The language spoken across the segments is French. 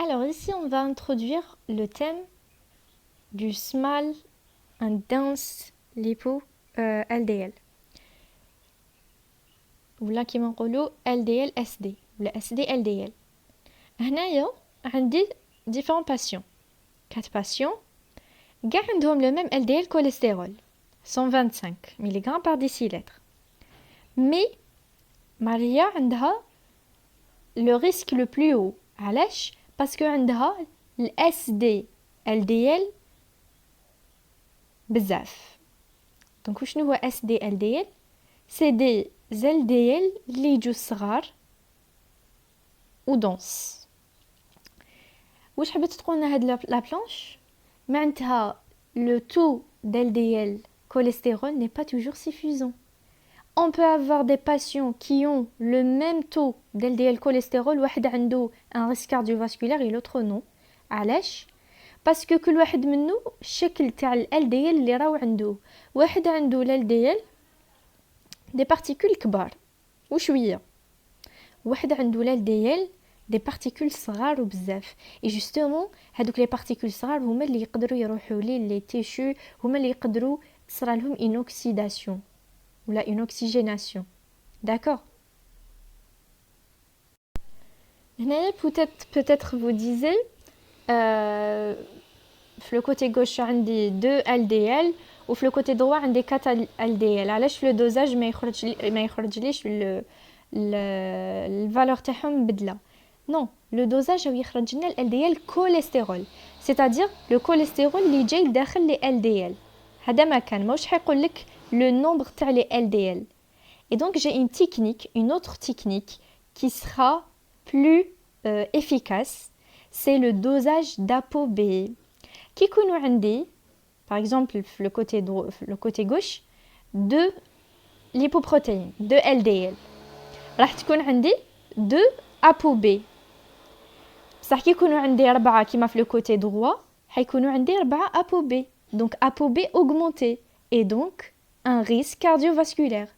Alors ici, on va introduire le thème du small and dense lipo LDL. ولا كيما نقولوا LDL SD ولا SD LDL. هنايا عندي différents patients. 4 patients كاع عندهم le même LDL cholestérol 125 mg par décilitre. Mais Maria عندها le risque le plus haut. علاش؟ parce que عندها ال SD LDL بزاف. donc وشنو هو SD LDL؟ c'est des LDL اللي يجوا صغار و dense. واش حبيت تقولنا هاد لا بلانش؟ معناتها le taux d'LDL cholestérol n'est pas toujours suffisant. On peut avoir des patients qui ont le même taux d'LDL cholestérol, واحد عنده un risque cardiovasculaire et l'autre non. علاش؟ parce que كل واحد منه الشكل تاع ال LDL اللي راهو عنده. واحد عنده ال LDL des particules كبار وشويه. واحد عنده ال LDL des particules صغار وبزاف. et justement هذوك les particules صغار هما اللي يقدروا يروحوا لي تيشو، هما اللي يقدروا تصرى لهم une oxydation ولا une oxygénation. D'accord. Peut-être vous disiez le côté gauche عندي 2 LDL و في le côté droit عندي 4 LDL. علاش le dosage ما يخرجليش الفالور تاعهم بدله؟ non, le dosage هو يخرج لنا ال LDL cholestérol, c'est-à-dire le cholestérol اللي جاي داخل les LDL. هذا ما كان ماهوش حيقول لك le nombre تاع les LDL. Et donc j'ai une autre technique qui sera plus efficace, c'est le dosage d'ApoB. Qui connaît عندي, par exemple le côté gauche, 2 lipoprotéines, 2 LDL. راح تكون عندي 2 ApoB. بصح كي يكونوا عندي 4 كيما في le côté droit, حيكونوا عندي 4 ApoB. Donc ApoB augmenté et donc un risque cardiovasculaire.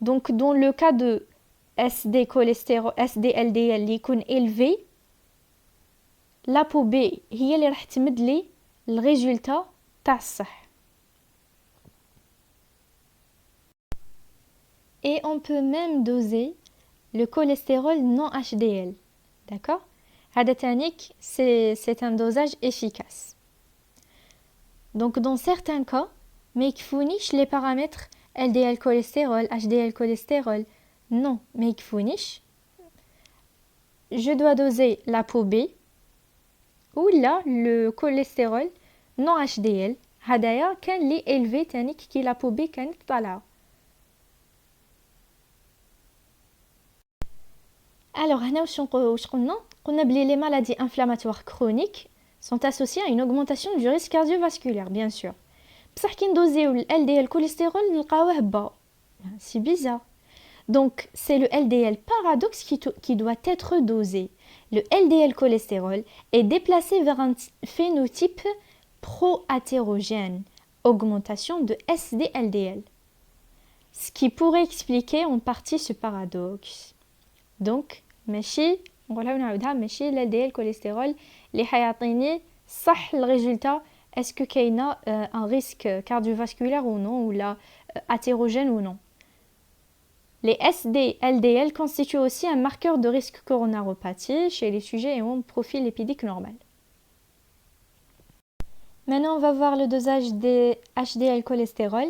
Donc dans le cas de SD cholestérol SD LDL اللي يكون élevé, l'ApoB هي اللي راح تمد لي الريزولتا تاع الصح. Et on peut même doser le cholestérol non HDL. D'accord? هذا تانيك c'est un dosage efficace. Donc dans certains cas, ما يكفونيش les paramètres LDL cholestérol, HDL cholestérol. Non, ما يكفونيش. Je dois doser l'ApoB ou là le cholestérol non HDL. هدايا كان لي élevé تانيك كي l'ApoB كانت طالعة. Alors هنا واش قلنا؟ قلنا بلي les maladies inflammatoires chroniques sont associées à une augmentation du risque cardiovasculaire, bien sûr. بصح كي ندوزيو ال LDL cholestérol نلقاوه با. C'est bizarre. Donc, c'est le LDL paradoxe qui doit être dosé. Le LDL cholestérol est déplacé vers un phénotype pro-athérogène, augmentation de SD-LDL. Ce qui pourrait expliquer en partie ce paradoxe. Donc, ماشي ال LDL cholestérol اللي حيعطيني صح الريزولتا est-ce que كاينه un risque cardiovasculaire ou non ou là athérogène ou non. Les SD-LDL constituent aussi un marqueur de risque coronaropathie chez les sujets ayant un profil lipidique normal. Maintenant, on va voir le dosage des HDL cholestérol,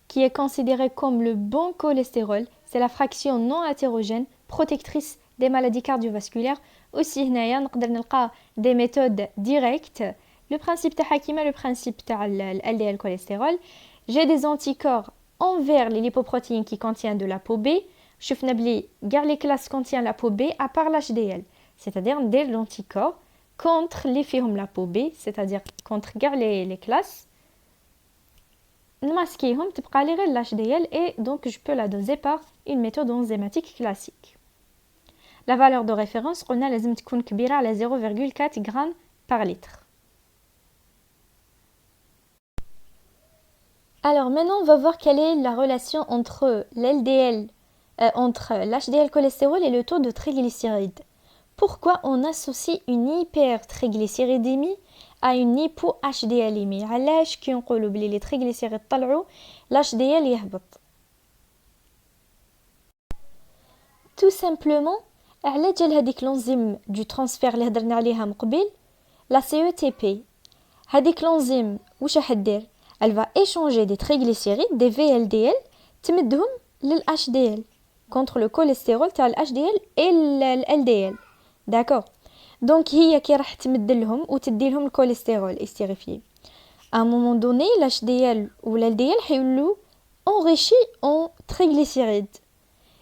qui est considéré comme le bon cholestérol. C'est la fraction non athérogène, protectrice des maladies cardiovasculaires. Aussi, هنايا نقدر نلقى des méthodes directes. Le principe تاعها كيما le principe تاع LDL cholestérol. J'ai des anticorps envers les lipoprotéines qui contiennent de l'ApoB. شفنا بلي كاع les classes contiennent l'ApoB à part l'HDL, c'est-à-dire ندير l'anticorps contre les فيهم l'ApoB, c'est-à-dire contre كاع les classes نماسكيهم تبقى لي غير l'HDL et donc je peux la doser par une méthode enzymatique classique. La valeur de référence قلنا لازم تكون كبيرة على 0,4 g par litre. Alors maintenant, on va voir quelle est la relation entre l'HDL cholestérol et le taux de triglycérides. pourquoi on associe une hypertriglycéridémie à une hypo-HDLémie. علاش كي نقولوا بلي لي triglycérides طلعوا l'HDL يهبط. Tout simplement على جال هذيك l'enzyme du transfert اللي هضرنا عليها من قبل la CETP. هذيك l'enzyme واش راح دير؟ elle va échanger des triglycérides des VLDL تمدهم لل HDL contre le cholestérol تاع ال HDL et ال LDL. d'accord. donc هي كي راح تمد لهم وتدي لهم الكوليسترول استيريفيي. à un moment donné l'HDL ou l'LDL حيولوا enrichis en triglycérides.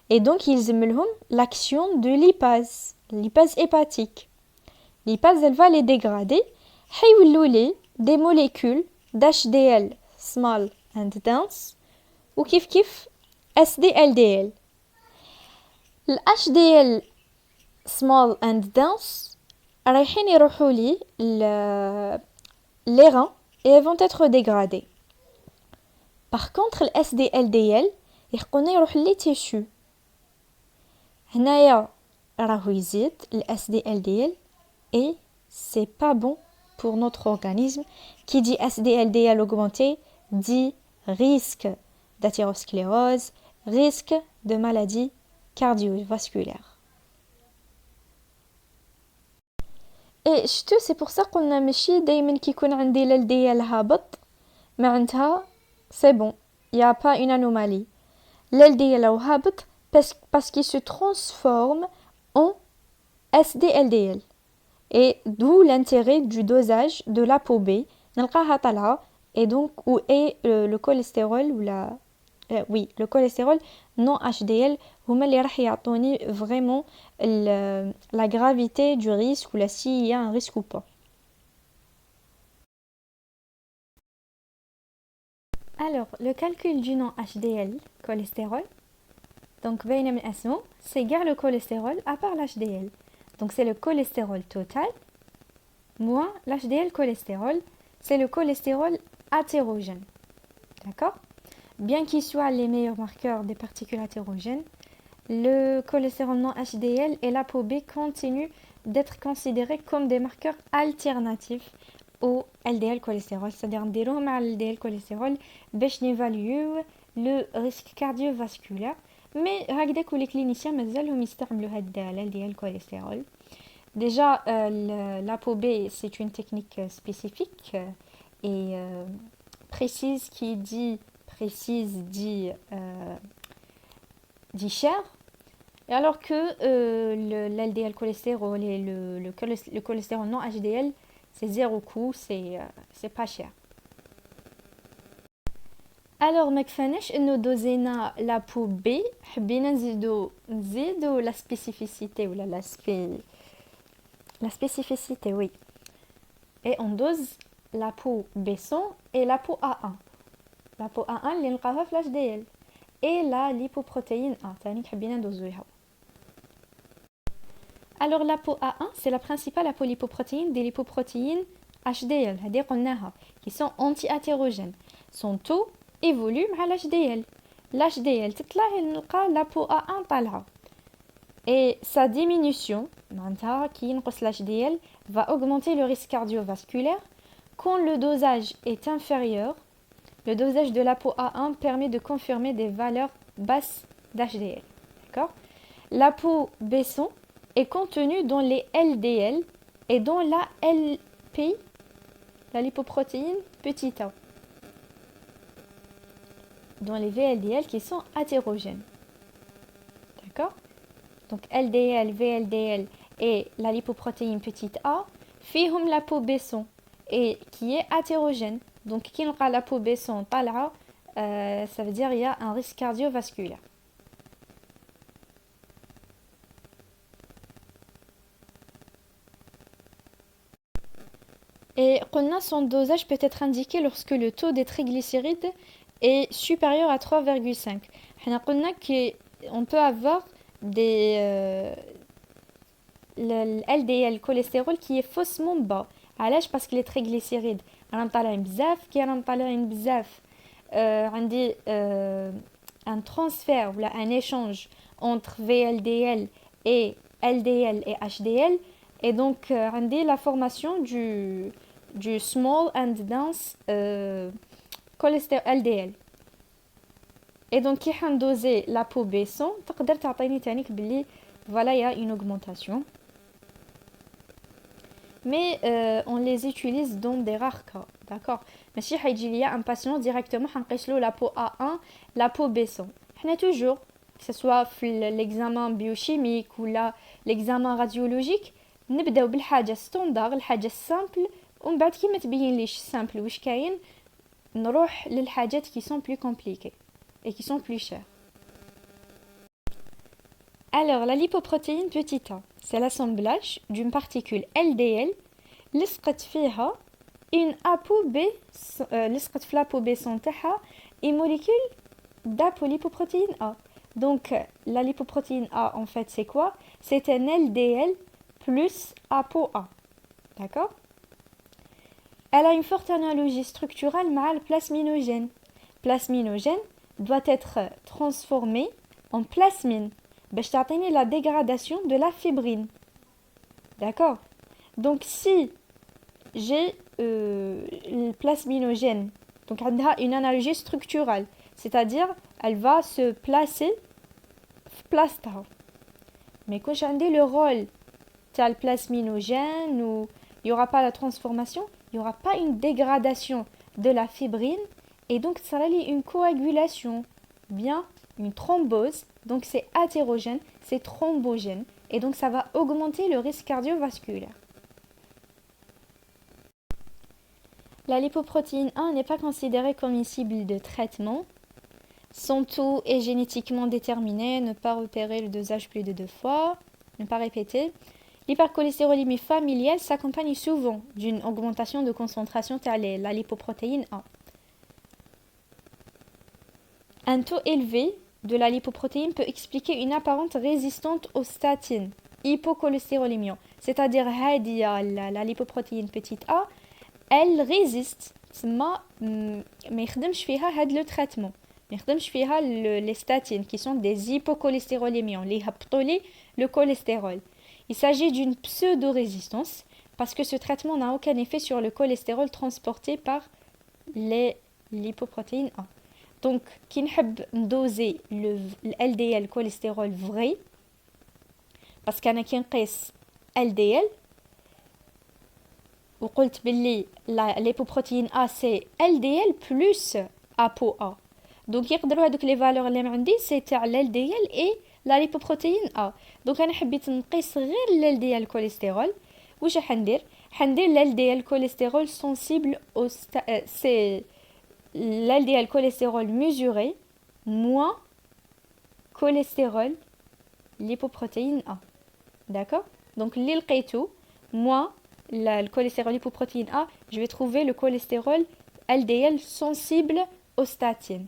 et donc يلزم لهم l'action de lipase hépatique. lipase elle va les dégrader حيولوا لي des molécules d'HDL small and dense وكيف كيف SDLDL. ال HDL small and dense رايحين يروحوا لي les reins et vont être dégradés. par contre ال SDLDL يحقونا يروح لي tissu. هنايا راهو يزيد ال SDLDL et c'est pas bon pour notre organisme. Qui dit SDLDL augmenté dit risque d'athérosclérose, risque de maladie cardiovasculaire. Et c'est pour ça qu'on a ماشي دايما كي يكون عندي LDL هابط معناتها c'est bon, il y a pas une anomalie. LDL هابط parce qu'il se transforme en SDLDL. Et d'où l'intérêt du dosage de l'ApoB نلقاها طالعة. et donc où est le cholestérol ou le cholestérol non HDL هما اللي راح يعطوني vraiment la gravité du risque ou s'il y a un risque ou pas. alors le calcul du non HDL cholestérol donc باينة من اسمه c'est gare le cholestérol à part l'HDL. donc c'est le cholestérol total moins l'HDL cholestérol, c'est le cholestérol athérogène. D'accord. bien qu'ils soient les meilleurs marqueurs des particules athérogènes, le cholestérol non HDL et l'ApoB continuent d'être considérés comme des marqueurs alternatifs au LDL cholestérol. c'est-à-dire نديروه مع LDL cholestérol باش نيفاليو le risque cardiovasculaire. mais هكذاك les cliniciens مازالهم يستعملوا هذا LDL cholestérol. déjà l'ApoB c'est une technique spécifique et précise qui dit cher. et alors que l'LDL cholestérol et le cholestérol non HDL c'est zéro coût, c'est pas cher. alors ما كفاناش انه دوزينا l'ApoB حبينا نزيدو la spécificité ولا la spécificité, oui. et on dose l'ApoB100 et l'ApoA1. l'ApoA1 اللي نلقاوها في l'HDL et la lipoprotéine A تاني حبينا ندوزوها. alors l'ApoA1 c'est la principale apolipoprotéine des lipoprotéines HDL هذه قلناها qui sont anti-athérogènes. son taux évolue مع l'HDL. l'HDL تطلع نلقى l'ApoA1 طالعه. et sa diminution معناتها كي ينقص l'HDL va augmenter le risque cardiovasculaire. quand le dosage est inférieur, le dosage de l'ApoA1 permet de confirmer des valeurs basses d'HDL. D'accord. l'ApoB100 est contenu dans les LDL et dans la LP, la lipoprotéine petit a, dans les VLDL qui sont athérogènes. D'accord. donc LDL, VLDL et la lipoprotéine petite a فيهم l'ApoB100 et qui est athérogène. donc qui نلقى l'ApoB100 طالعه ça veut dire il y a un risque cardiovasculaire. et قلنا son dosage peut être indiqué lorsque le taux des triglycérides est supérieur à 3,5. حنا قلنا qu'on peut avoir le LDL cholestérol qui est faussement bas. علاش parce que les triglycérides راهم طالعين بزاف. كي راهم طالعين بزاف عندي un transfert ou un échange entre VLDL et LDL et HDL. Et donc, on dit la formation du small and dense cholestérol LDL. Et donc, qui a dosé la peau baissant, تقدر تعطيني تانيك بلي voilà, il y a une augmentation. Mais on les utilise dans des rares cas, d'accord. Mais si il y a un patient directement, on la peau A1, la peau B100. On a toujours, que ce soit l'examen biochimique ou l'examen radiologique, نبداو بالحاجة ستاندار الحاجة simple ومن بعد كي ما تبين ليش simple واش كاين نروح للحاجات qui sont plus compliquées et qui sont plus chères. Alors, la lipoprotéine petit a, c'est l'assemblage d'une particule LDL لصقت فيها une ApoB لصقت في l'ApoB تاعها une molécule d'apolipoprotéine A. Donc, la lipoprotéine A, en fait, c'est quoi? C'est un LDL plus ApoA. D'accord? Elle a une forte analogie structurelle avec le plasminogène. Plasminogène doit être transformé en plasmine. باش تعطيني la dégradation de la fibrine. D'accord? Donc si j'ai le plasminogène, donc elle a une analogie structurelle, c'est-à-dire elle va se placer place تاعو. Mais quand j'ai le rôle de le plasminogène ou il n'y aura pas la transformation, il n'y aura pas une dégradation de la fibrine et donc ça va aller une coagulation, bien une thrombose. Donc c'est hétérogène, c'est thrombogène et donc ça va augmenter le risque cardiovasculaire. La lipoprotéine A n'est pas considérée comme une cible de traitement. Son taux est génétiquement déterminé, ne pas repérer le dosage plus de 2 fois, ne pas répéter. L'hypercholestérolémie familiale s'accompagne souvent d'une augmentation de concentration de la lipoprotéine A. Un taux élevé de la lipoprotéine peut expliquer une apparente résistance aux statines, hypocholestérolémie. C'est-à-dire la lipoprotéine petite a, elle résiste, ما يخدمش فيها هاد le traitement. ما يخدمش فيها les statines qui sont des hypocholestérolémiants, اللي يهبطوا لي le cholestérol. Il s'agit d'une pseudo-résistance parce que ce traitement n'a aucun effet sur le cholestérol transporté par les lipoprotéines A. Donc, qui نحب doser le LDL cholestérol vrai parce qu'أنا كي نقيس LDL وقلت باللي la lipoprotéine A c'est LDL plus ApoA. Donc يقدروا هذوك les valeurs اللي عندي c'est تاع LDL et la lipoprotéine A. Donc أنا حبيت نقيس غير LDL cholestérol. واش حندير LDL cholestérol sensible au c'est l'LDL cholestérol mesuré moins cholestérol lipoprotéine A. D'accord? Donc l'ilqaitou moins le cholestérol lipoprotéine A, je vais trouver le cholestérol LDL sensible aux statines.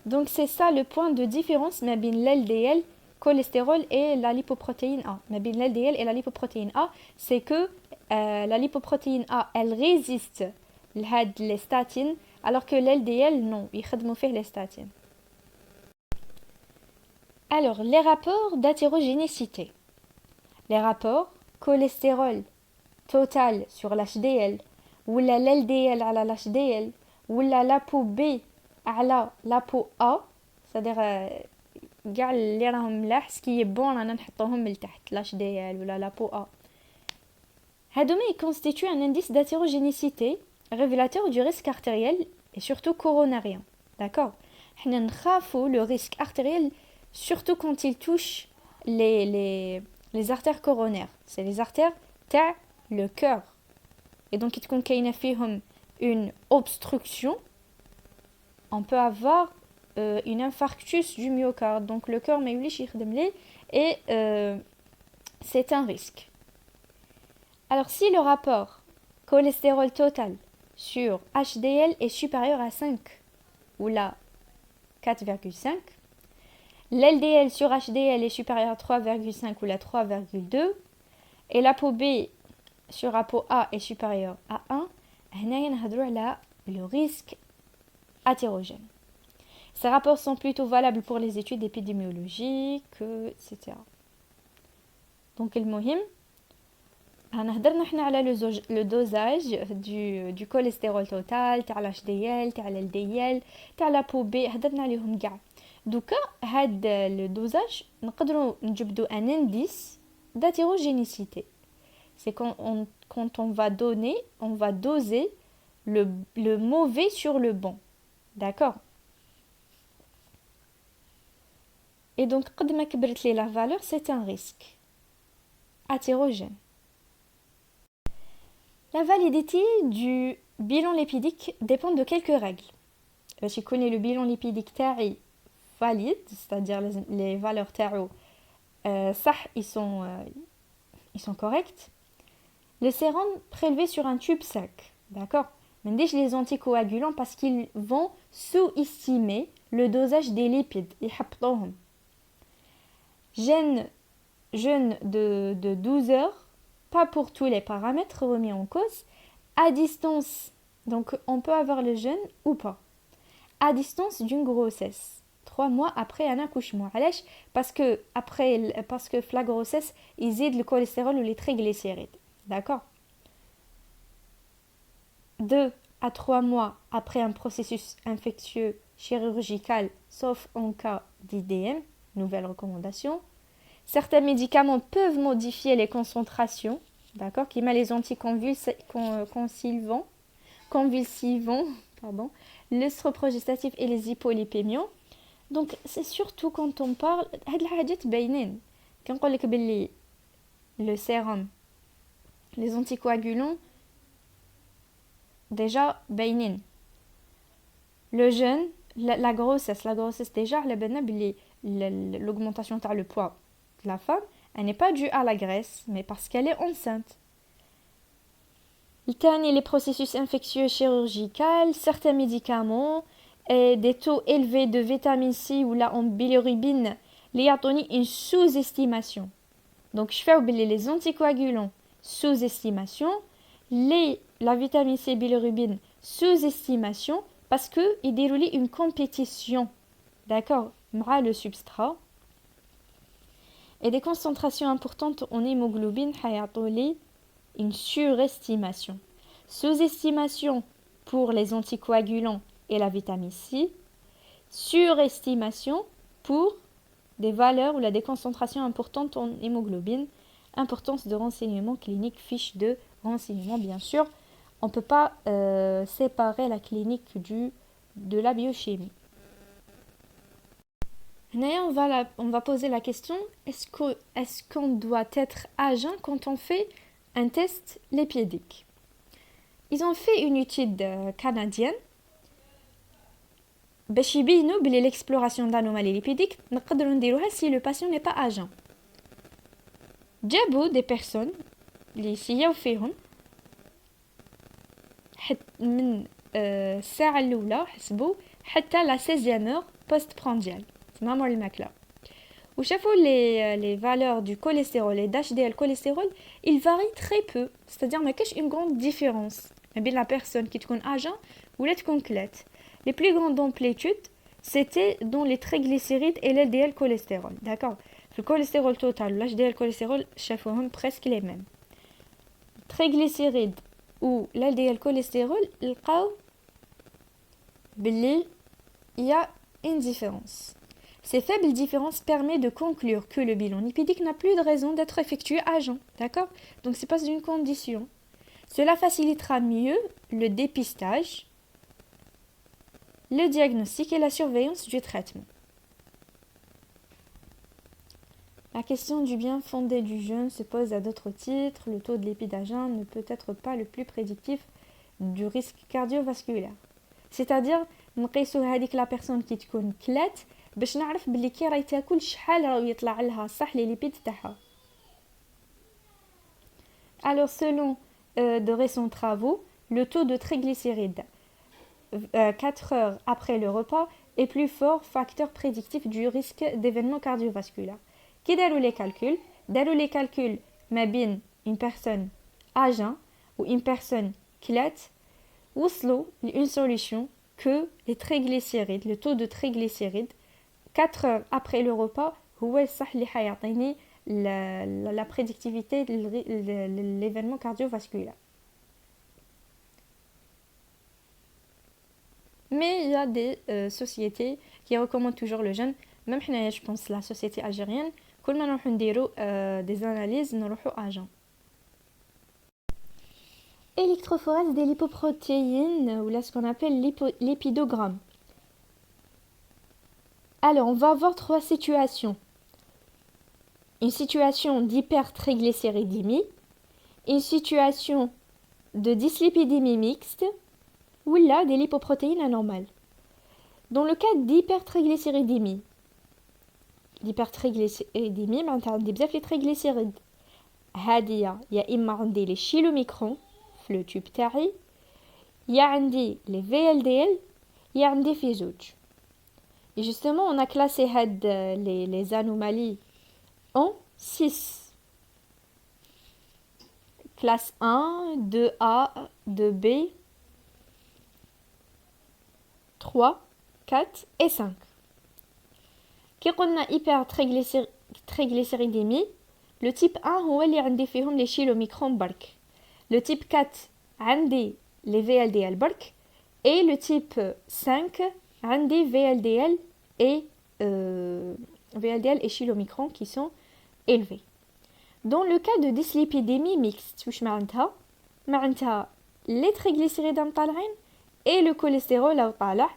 Donc c'est ça le point de différence entre l'LDL cholestérol et la lipoprotéine A. Entre l'LDL et la lipoprotéine A, c'est que la lipoprotéine A, elle résiste les statines, alors que l'LDL, non, il fait les statines. Alors, les rapports d'hétérogénécité. Les rapports cholestérol total sur l'HDL, ou l'LDL à l'HDL, ou l'ApoB à l'ApoA, c'est-à-dire كاع اللي راهم ملاح سكي بون رانا نحطوهم لتحت l'HDL ولا l'ApoA. هادوما constituent un indice d'hétérogénécité révélateur du risque artériel et surtout coronarien. D'accord? حنا نخافوا le risque artériel surtout quand il touche les artères coronaires. C'est les artères تاع le cœur. Et donc كي تكون كاينه فيهم une obstruction, on peut avoir une infarctus du myocarde. Donc le cœur ما يوليش يخدم ليه et c'est un risque. Alors si le rapport cholestérol total sur HDL est supérieur à 5 ou là 4,5, l'LDL sur HDL est supérieur à 3,5 ou là 3,2 et l'ApoB sur ApoA est supérieur à 1, هنايا نهضروا على le risque hétérogène. Ces rapports sont plutôt valables pour les études épidémiologiques, etc. Donc, المهم هنهضرنا حنا على لو دوزاج du cholestérol total تاع ال HDL تاع ال LDL تاع لا بوبي هضرنا عليهم كاع. دوكا هاد لو دوزاج نقدروا نجبدوا ان indice d'hétérogénéité. C'est quand on va doser le mauvais sur le bon. D'accord? Et donc, قد ما كبرت لي la valeur, c'est un risque hétérogène. La validité du bilan lipidique dépend de quelques règles. Je connais le bilan lipidique تاعي valide, c'est-à-dire les valeurs تاعو صح, ils sont corrects. Le sérum prélevé sur un tube sec, d'accord? Mais déjà les anticoagulants parce qu'ils vont sous-estimer le dosage des lipides. يحبطوهم. Jeûne de 12 heures, pas pour tous les paramètres remis en cause. À distance, donc on peut avoir le jeûne ou pas. À distance d'une grossesse, 3 mois après un accouchement. Parce que la grossesse, ils aident le cholestérol ou les triglycérides. D'accord? 2 à 3 mois après un processus infectieux chirurgical, sauf en cas d'IDM, nouvelle recommandation. Certains médicaments peuvent modifier les concentrations, d'accord, qui met les anticonvulsivants, l'œstroprogestatif et les hypolipémiants. Donc c'est surtout quand on parle هاد الحاجات باينين كنقول لك باللي le sérum, les anticoagulants déjà باينين. Le jeûne, la grossesse déjà على بالنا باللي l'augmentation تاع le poids de la femme, elle n'est pas due à la graisse, mais parce qu'elle est enceinte. Les processus infectieux chirurgicaux, certains médicaments et des taux élevés de vitamine C ou la en bilirubine, une sous-estimation. Donc, je fais oublier les anticoagulants, sous-estimation, la vitamine C, bilirubine, sous-estimation, parce qu'ils déroulent une compétition, d'accord, avec le substrat. Et des concentrations importantes en hémoglobine, une surestimation. Sous-estimation pour les anticoagulants et la vitamine C. Surestimation pour des valeurs ou des concentrations importantes en hémoglobine. Importance de renseignement clinique, fiche de renseignement bien sûr. On ne peut pas séparer la clinique de la biochimie. On va poser la question, est-ce qu'on doit être à jeun quand on fait un test lipidique? Ils ont fait une étude canadienne باش يبينوا بلي l'exploration d'anomalies lipidiques نقدروا نديروها si le patient n'est pas à jeun. جابوا des personnes اللي سياو فيهم من الساعة الأولى حسبوا حتى la 16e heure post-prandial. مامور الماكلة. وشافوا les valeurs du cholestérol et d'HDL cholestérol, ils varient très peu. C'est-à-dire ما كاش une grande différence ما بين la personne qui تكون à jeun ou la تكون كلات. Les plus grandes amplitudes, c'était dans les triglycérides et l'LDL cholestérol. D'accord? Le cholestérol total, l'HDL cholestérol, شافوهم presque les mêmes. Triglycérides ou l'LDL cholestérol, لقاو باللي il y a une différence. Ces faibles différences permettent de conclure que le bilan lipidique n'a plus de raison d'être effectué à jeun. D'accord? Donc c'est pas une condition. Cela facilitera mieux le dépistage, le diagnostic et la surveillance du traitement. La question du bien fondé du jeûne se pose à d'autres titres. Le taux de lipide à jeun ne peut être pas le plus prédictif du risque cardiovasculaire. C'est-à-dire, نقيسو هذيك la personne qui تكون كلات باش نعرف بلي كي راهي تاكل شحال راه يطلع لها صح لي ليبيد تاعها. Alors selon de récents travaux, le taux de triglycérides 4 heures après le repas est plus fort facteur prédictif du risque d'événements cardiovasculaires. Qui داروا les calculs ما بين une personne à jeun ou une personne كلات وصلوا لune solution que les triglycérides, le taux de triglycérides, 4 heures après le repas, هو الصح اللي حيعطيني la prédictivité de l'événement cardiovasculaire. Mais il y a des sociétés qui recommandent toujours le jeûne. Même je pense la société algérienne, كل ما نروحو نديرو des analyses نروحو à jeun. Électrophorèse des lipoprotéines, ou là ce qu'on appelle l'épidogramme. Alors, on va avoir 3 situations. Une situation d'hypertriglycéridémie, une situation de dyslipidémie mixte, ou là des lipoprotéines anormales. Dans le cas d'hypertriglycéridémie, معناتها عندي بزاف لي triglycérides. هادية يا إما عندي لي شيلوميكرون في لو تيوب تاعي، يا عندي لي VLDL، يا عندي في زوج. Et justement, on a classé les anomalies en 6. Classe 1, 2A, 2B, 3, 4 et 5. كي قلنا hypertriglycéridémie, le type 1 هو اللي عندي فيهم les chylomicrons برك. Le type 4 عندي les VLDL برك. Et le type 5 عندي VLDL et chylomicrons qui sont élevés. Dans le cas de dyslipidémie mixte, واش معناتها؟ معناتها les triglycérides طالعين et le cholestérol طالع.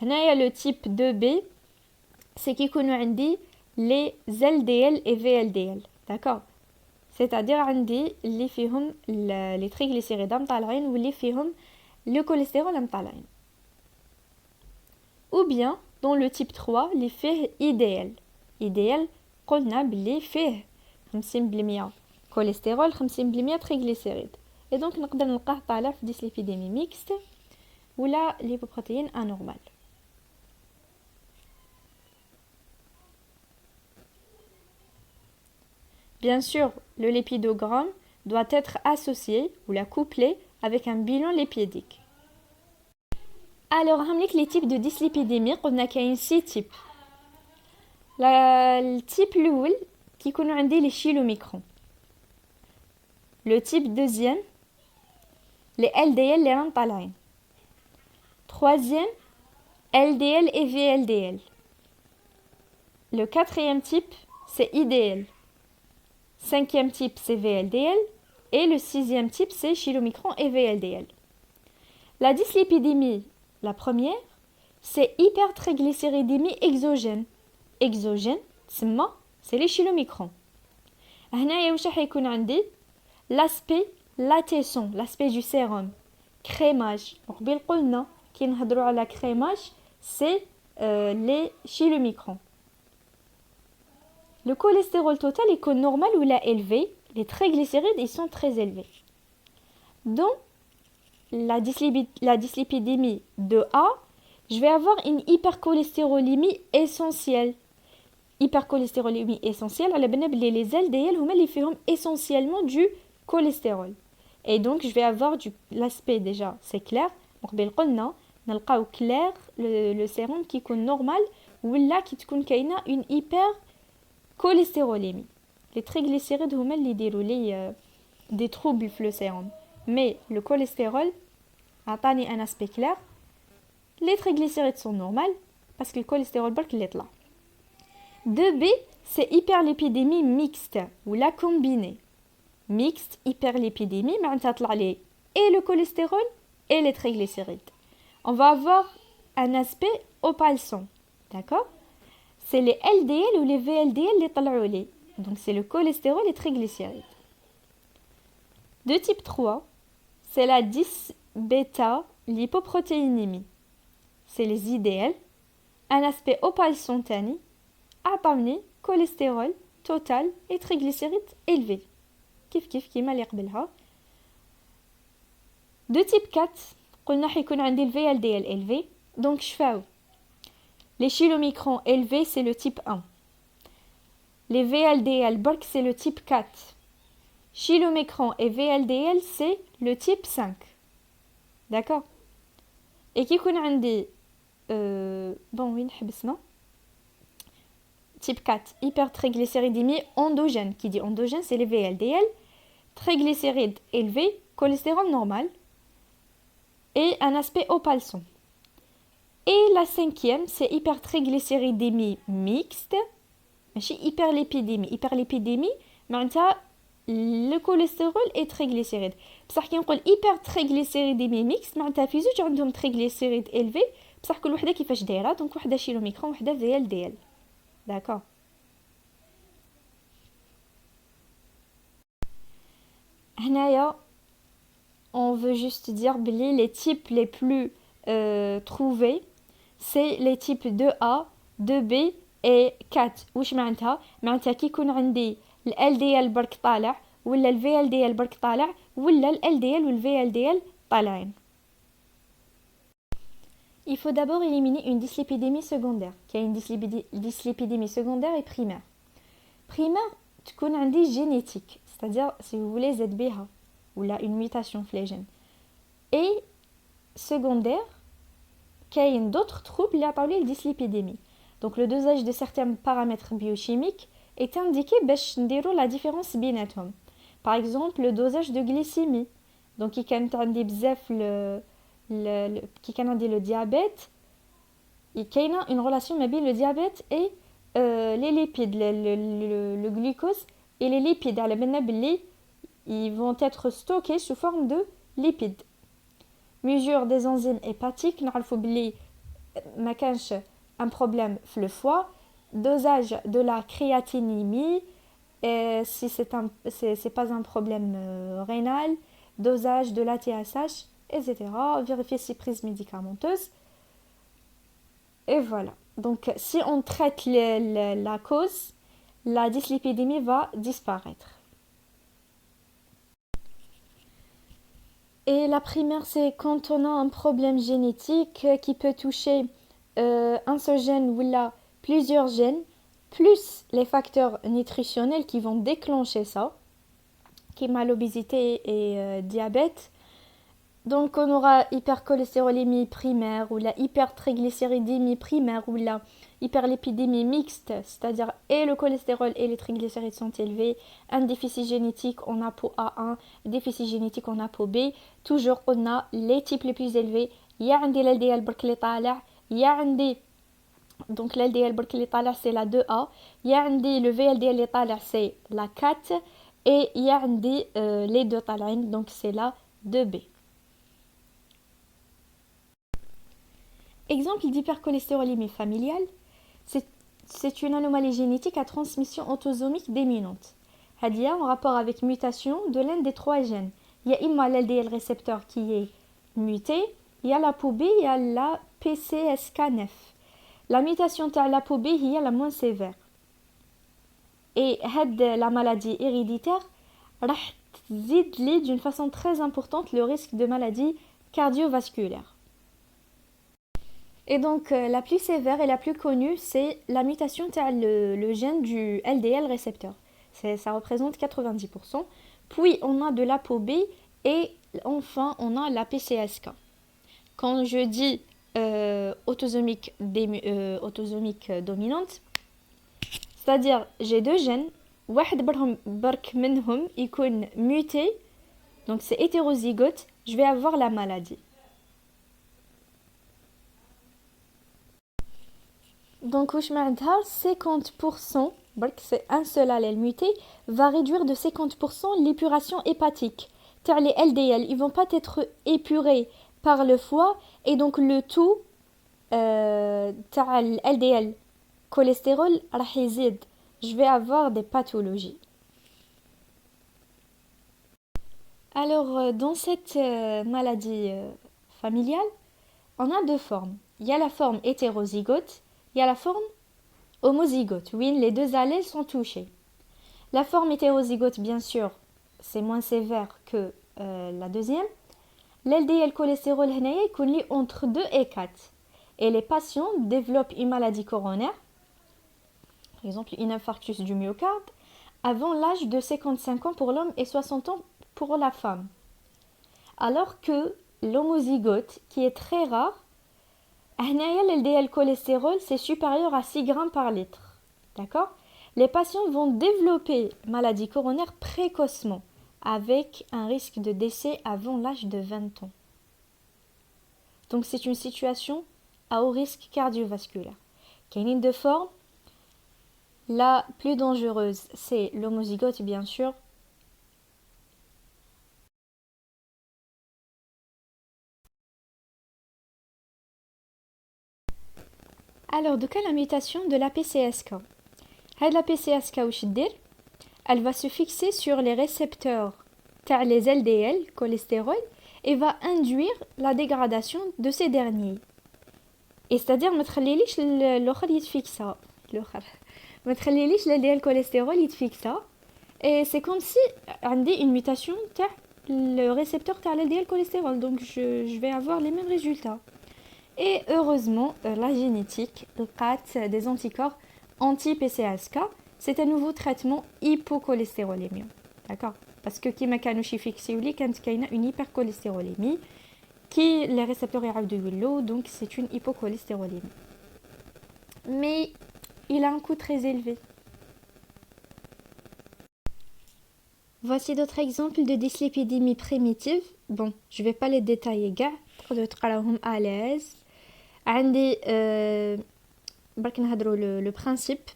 هنايا le type 2B c'est كيكونوا عندي les LDL et VLDL, d'accord? C'est-à-dire عندي اللي فيهم les triglycérides مطالعين واللي فيهم le cholestérol مطالعين. Ou bien dans le type 3 اللي فيه IDL. IDL قلنا باللي فيه 50% كوليسترول 50% triglycérides. Et donc نقدر نلقاه طالع في dyslipidémie mixte ولا lipoprotéine anormale. Bien sûr, le lipidogramme doit être associé ou la couplé avec un bilan lipidémique. Alors, les types de dyslipidémie, on a 6 types. Le type l'oul qui connaît les chylomicrons. Le type deuxième, les LDL, les rantalines. Troisième, LDL et VLDL. Le quatrième type, c'est IDL. Cinquième type, c'est VLDL. Et le sixième type, c'est chylomicron et VLDL. La dyslipidémie, la première, c'est hypertriglycéridémie exogène. Exogène, c'est les chylomicrons. هنا واش راح يكون عندي l'aspect latescent, l'aspect du sérum. Crémage. قبل قلنا كي نهضروا على crémage, c'est les chylomicrons. Le cholestérol total est normal ou là élevé. Les triglycérides, ils sont très élevés. Dans la dyslipidémie de A, je vais avoir une hypercholestérolémie essentielle. Hypercholestérolémie essentielle, les LDL les font essentiellement du cholestérol. Et donc, je vais avoir l'aspect déjà, c'est clair. On clair le sérum qui est normal ou là qui est une hypercholestérolémie. Les triglycérides les déroulent des troubles dans le sérum. Mais le cholestérol a un aspect clair. Les triglycérides sont normales parce que le cholestérol est là. 2B, c'est hyperlipidémie mixte ou la combinée. Mixte, hyperlipidémie, et le cholestérol et les triglycérides. On va avoir un aspect opalescent. D'accord? C'est les LDL ou les VLDL les طلعوا. Donc c'est le cholestérol et les triglycérides. De type 3, c'est la 10-bêta lipoprotéinémie. C'est les IDL, un aspect opalescent tani, عطاوني cholestérol total et triglycérides élevés. كيف كيما اللي قبلها. De type 4, قلنا حيكون عندي le VLDL élevé. Donc شفاو. Les chylomicrons élevés, c'est le type 1. Les VLDL برك, c'est le type 4. Chylomicrons et VLDL, c'est le type 5. D'accord? et كي يكون عندي bon وين حبسنا type 4 hypertriglycéridémie endogène. Qui dit endogène, c'est les VLDL, triglycérides élevés, cholestérol normal et un aspect opalson. Et la cinquième, c'est hypertriglycéridémie mixte, ماشي hyperlipidémie. Hyperlipidémie معناتها le cholestérol et triglycérides. بصح كي نقول hypertriglycéridémie mixte معناتها في زوج عندهم triglycérides élevés بصح كل وحده كيفاش دايره. دونك وحده شيلوميكرون وحده VLDL. D'accord. هنايا on veut juste dire بلي les types les plus trouvés c'est les types 2A, 2B et 4. واش معناتها كي يكون عندي ال LDL برك طالع ولا ال VLDL برك طالع ولا ال LDL وال VLDL طالعين. Il faut d'abord éliminer une dyslipidémie secondaire. Il y a une dyslipidémie secondaire et primaire. Primaire, تكون عندي génétique, c'est-à-dire si vous voulez ZBH ou là une mutation في les gènes. Et secondaire, qu'il y a d'autres troubles اللي عطاو لي dyslipidémie. Donc le dosage de certains paramètres biochimiques est indiqué باش نديرو la différence بيناتهم. Par exemple, le dosage de glycémie. Donc كي كانت عندي بزاف كي كان عندي le diabète, il y a une relation ما بين le diabète et les lipides, le glucose et les lipides. على بالنا بلي ils vont être stockés sous forme de lipides. Mesure des enzymes hépatiques, نعرفوا بلي ما كانش un problème في le foie. Dosage de la créatinémie, si c'est pas un problème rénal. Dosage de la TSH, etc. Vérifier si prise médicamenteuse. Et voilà. Donc, si on traite la cause, la dyslipidémie va disparaître. Et la primaire, c'est quand on a un problème génétique qui peut toucher un seul gène ou là plusieurs gènes, plus les facteurs nutritionnels qui vont déclencher ça, qui est l'obésité et diabète. Donc on aura hypercholestérolémie primaire ou la hypertriglycéridémie primaire ou la hyperlipidémie mixte, c'est-à-dire et le cholestérol et les triglycérides sont élevés, un déficit génétique en ApoA1, déficit génétique en ApoB. Toujours on a les types les plus élevés. Il y a un LDL برك اللي طالع, il y a un donc l'LDL برك اللي طالع c'est la 2A, il y a un le VLDL اللي طالع c'est la 4 et il y a un les deux طالعين donc c'est la 2B. Exemple d'hypercholestérolémie familiale, c'est une anomalie génétique à transmission autosomique dominante. C'est-à-dire en rapport avec mutation de l'un des trois gènes. Il y a imma l'LDL récepteur qui est muté, il y a la POB, il y a la PCSK9. La mutation de la POB est la moins sévère. Et la maladie héréditaire راح تزيد لي d'une façon très importante le risque de maladie cardiovasculaire. Et donc, la plus sévère et la plus connue, c'est la mutation de le gène du LDL récepteur. Ça représente 90%. Puis, on a de l'ApoB et enfin, on a la PCSK. Quand je dis autosomique dominante, c'est-à-dire j'ai deux gènes, واحد برك منهم يكون muté, donc c'est hétérozygote, je vais avoir la maladie. Donc, 50%, c'est un seul allèle muté, va réduire de 50% l'épuration hépatique. Car les LDL, ils ne vont pas être épurés par le foie et donc le tout, LDL, cholestérol, je vais avoir des pathologies. Alors, dans cette maladie familiale, on a deux formes. Il y a la forme hétérozygote. Il y a la forme homozygote. Oui, les deux allèles sont touchés. La forme hétérozygote, bien sûr, c'est moins sévère que la deuxième. LDL cholestérol est entre 2 et 4. Et les patients développent une maladie coronaire, par exemple une infarctus du myocarde, avant l'âge de 55 ans pour l'homme et 60 ans pour la femme. Alors que l'homozygote, qui est très rare, هنايا le cholestérol c'est supérieur à 6 grammes par litre. D'accord? Les patients vont développer maladie coronaire précocement avec un risque de décès avant l'âge de 20 ans. Donc c'est une situation à haut risque cardiovasculaire. Quelle de forme? La plus dangereuse, c'est l'homozygote bien sûr. Alors, de quelle la mutation de la PCSK? La PCSK elle va se fixer sur les récepteurs les LDL, cholestérol, et va induire la dégradation de ces derniers. Et c'est-à-dire, ما تخليليش الآخر يتفيكسا. ما تخليليش LDL cholestérol يتفيكسا. Et c'est comme si عندي une mutation le récepteur LDL cholestérol. Donc, je vais avoir les mêmes résultats. Et heureusement, la génétique des anticorps anti-PCSK, c'est un nouveau traitement hypocholestérolémie. D'accord? Parce que qui m'a canouchi fixé quand il y a une hypercholestérolémie, qui les récepteurs de l'eau, donc c'est une hypocholestérolémie. Mais il a un coût très élevé. Voici d'autres exemples de dyslipidémie primitive. Bon, je ne vais pas les détailler, gars, pour être à l'aise. عندي برك نهضروا le principe.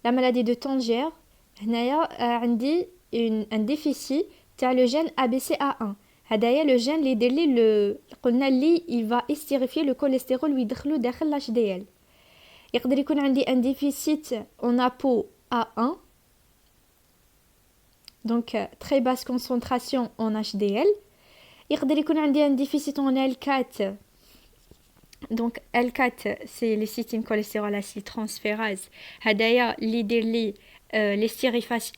La maladie de Tangier, هنايا عندي un déficit تاع le gène ABCA1. هدايا le gène اللي يدير لي قلنا اللي il va estérifier le cholestérol ويدخلو داخل HDL. يقدر يكون عندي un déficit en ApoA1. Donc très basse concentration en HDL. يقدر يكون عندي un déficit en L4. Donc L4 c'est les cytine cholestérol acyltransférase. هدايا اللي يدير لي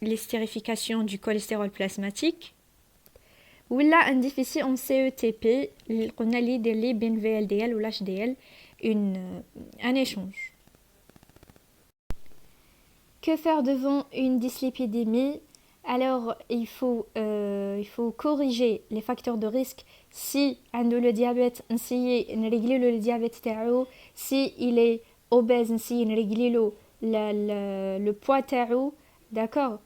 l'estérification du cholestérol plasmatique. Ou là un déficit en CETP اللي قلنا اللي يدير لي بين VLDL ou l'HDL un échange. Que faire devant une dyslipidémie? Alors, il faut corriger les facteurs de risque. Si le diabète, régler le diabète, si il est obèse, régler le poids, d'accord.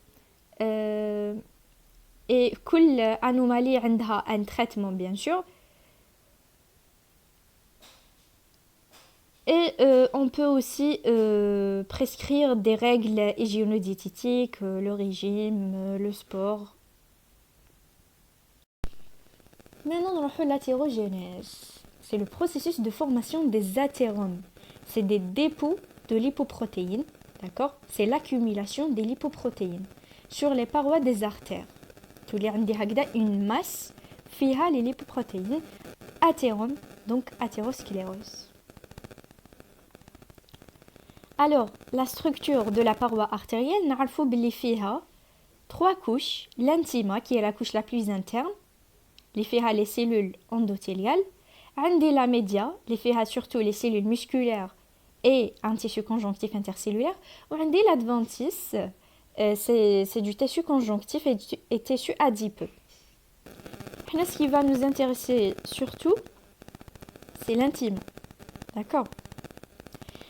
Et toute anomalie a un traitement, bien sûr. Et on peut aussi prescrire des règles hygiéno-diététiques, le régime, le sport. Maintenant, on fait l'athérogénèse. C'est le processus de formation des athéromes. C'est des dépôts de lipoprotéines, d'accord? C'est l'accumulation des lipoprotéines sur les parois des artères. Tu as une masse fiha les lipoprotéines, athérome, donc athérosclérose. Alors, la structure de la paroi artérielle, نعرفوا باللي فيها 3 couches. L'intima, qui est la couche la plus interne, اللي فيها les cellules endothéliales. عندي la média, اللي فيها surtout les cellules musculaires et un tissu conjonctif intercellulaire. وعندي l'adventice, c'est du tissu conjonctif et tissu adipeux. Ce qui va nous intéresser surtout, c'est l'intime. D'accord?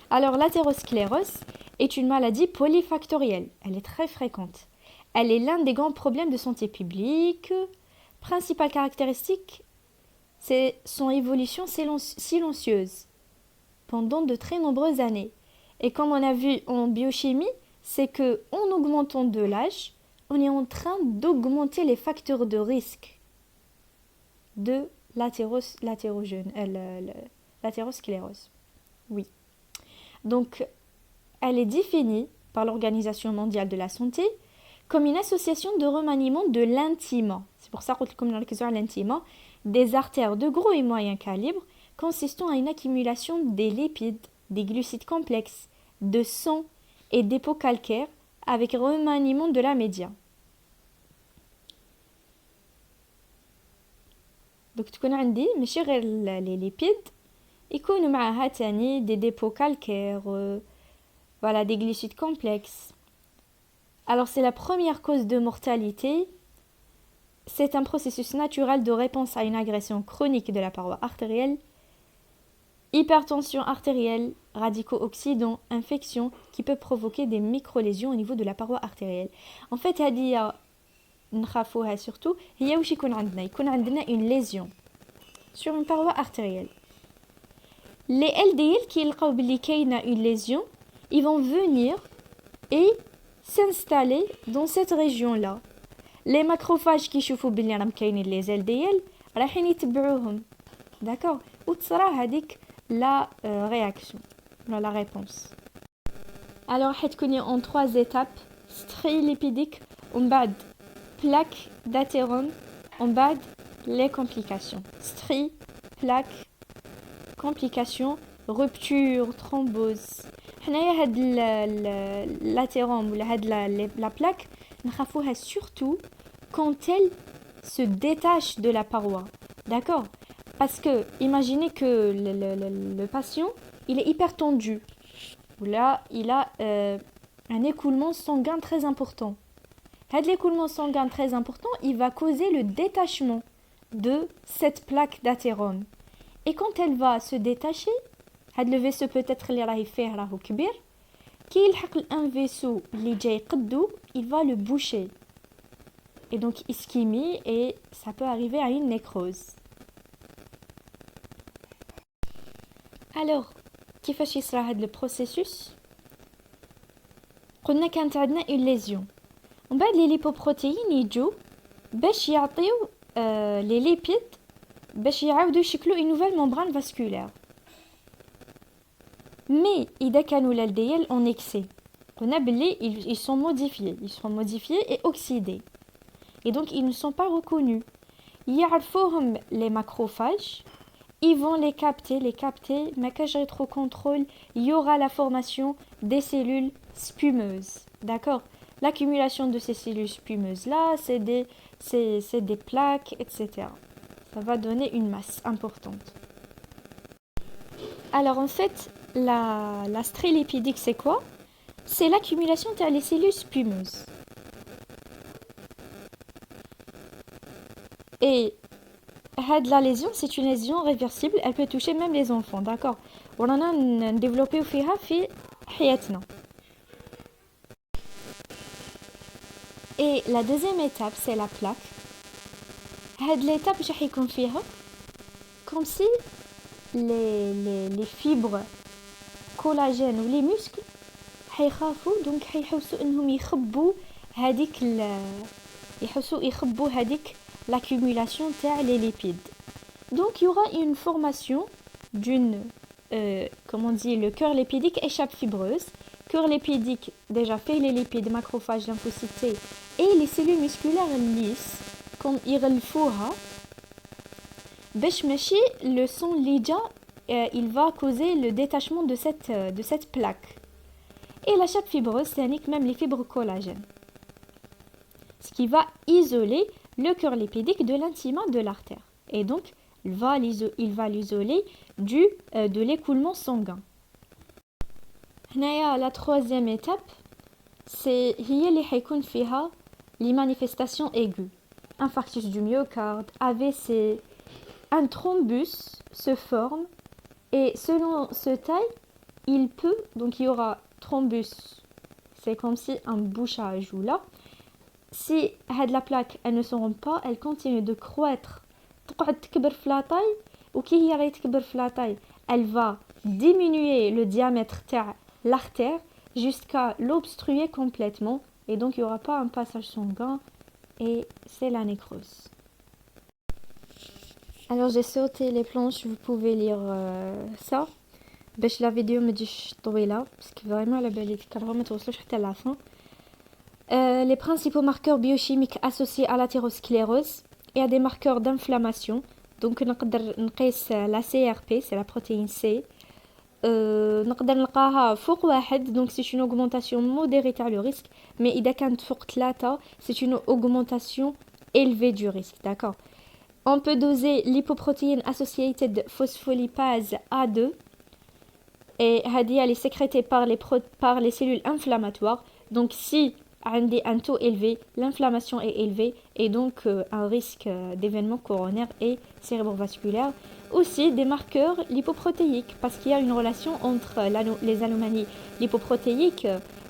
Alors, l'athérosclérose est une maladie polyfactorielle. Elle est très fréquente. Elle est l'un des grands problèmes de santé publique. Principale caractéristique, c'est son évolution silencieuse pendant de très nombreuses années. Et comme on a vu en biochimie, c'est que en augmentant de l'âge, on est en train d'augmenter les facteurs de risque de l'athérosclérose. Oui. Donc, elle est définie par l'Organisation mondiale de la santé comme une association de remaniement de l'intima. C'est pour ça qu'on a l'intima, des artères de gros et moyen calibre consistant à une accumulation des lipides, des glucides complexes, de sang et dépôts calcaires avec remaniement de la média. Donc, tu connais les lipides. يكونوا معها تاني des dépôts calcaires, voilà, des glucides complexes. Alors c'est la première cause de mortalité. C'est un processus naturel de réponse à une agression chronique de la paroi artérielle hypertension artérielle, radicaux oxydants, infection qui peut provoquer des micro-lésions au niveau de la paroi artérielle. En fait, هذه نخافوها surtout هي واش يكون عندنا une lésion sur une paroi artérielle. Les LDL qui يلقاو بلي كاينه une lésion, ils vont venir et s'installer dans cette région-là. Les macrophages qui يشوفوا بلي راهم كاينين les LDL رايحين يتبعوهم. D'accord? وتصرا هذيك la réaction, la réponse. Alors حتكوني en 3 étapes: strie lipidique, ومن بعد plaque d'athérome, ومن بعد les complications. Strie, plaque, complications, rupture, thrombose. حنايا هاد l'athérome ولا هاد la plaque نخافوها surtout quand elle se détache de la paroi. D'accord? Parce que imaginez que le patient, il est hyper tendu. Là, il a un écoulement sanguin très important. L'écoulement sanguin très important, il va causer le détachement de cette plaque d'athérome. Et quand elle va se détacher, le vaisseau peut-être اللي راهي فيه راهو كبير, كي يلحق un vaisseau اللي جاي قدو, il va le boucher. Et donc ischémie, et ça peut arriver à une nécrose. Alors, كيفاش يصرى هذا البروسيسوس؟ قلنا كانت عندنا une lésion. ومن بعد لي ليبوبروتيين يجوا باش يعطيو لي ليبيد باش يعاودوا يشكلوا une nouvelle membrane vasculaire. Mais إذا كانوا ال LDL en excès, قلنا بلي ils sont modifiés et oxydés. Et donc ils ne sont pas reconnus. يعرفوهم les macrophages, ils vont les capter, maquage rétrocontrôle, il y aura la formation des cellules spumeuses. D'accord? L'accumulation de ces cellules spumeuses-là, c'est des plaques, etc. Ça va donner une masse importante. Alors en fait, la strie lipidique, c'est quoi? C'est l'accumulation des cellules spumeuses. Et la lésion, c'est une lésion réversible, elle peut toucher même les enfants, d'accord? On en a développé au fiha fi hayatna. Et la deuxième étape, c'est la plaque. L'étape où je vais comme si les fibres collagènes ou les muscles donc يحسوا انهم يخبوا هذيك l'accumulation des lipides. Donc il y aura une formation d'une le cœur lipidique échappe fibreuse. Cœur lipidique déjà fait les lipides, macrophages, lymphocytes et les cellules musculaires lisses comme يغلفوها باش ماشي le sang ليجا il va causer le détachement de cette plaque. Et la chape fibreuse, c'est même les fibres collagènes. Ce qui va isoler le cœur lipidique de l'intima de l'artère. Et donc, il va l'isoler de l'écoulement sanguin. La troisième étape, c'est les manifestations aiguës. Infarctus du myocarde, AVC, un thrombus se forme et selon ce taille, donc il y aura thrombus, c'est comme si un bouchage ou là. Si la plaque, elles ne seront pas, elles continuent de croître. Elle va diminuer le diamètre de l'artère jusqu'à l'obstruer complètement. Et donc, il n'y aura pas un passage sanguin et c'est la nécrose. Alors, j'ai sauté les planches, vous pouvez lire ça. La vidéo me dit طويلة parce que vraiment la belle ما توصلوش حتى la fin. Les principaux marqueurs biochimiques associés à l'athérosclérose et à des marqueurs d'inflammation. Donc نقدر نقيس la CRP, c'est la protéine C. نقدر نلقاها فوق 1, donc c'est une augmentation modérée تاع le risque, mais إذا كانت فوق 3, c'est une augmentation élevée du risque, d'accord? On peut doser l'hypoprotéine associated phospholipase A2 et elle est sécrétée par les cellules inflammatoires. Donc si un taux élevé, l'inflammation est élevée et donc un risque d'événements coronaires et cérébrovasculaires. Aussi des marqueurs lipoprotéiques parce qu'il y a une relation entre les anomalies lipoprotéiques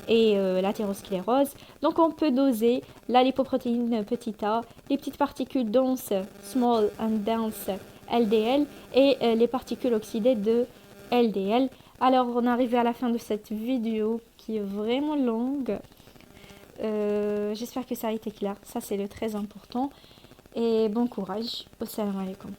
et l'athérosclérose. Donc on peut doser la lipoprotéine petit a, les petites particules denses small and dense LDL et les particules oxydées de LDL. Alors on est arrivé à la fin de cette vidéo qui est vraiment longue. J'espère que ça a été clair, ça c'est le très important et bon courage. Assalamu alaikum.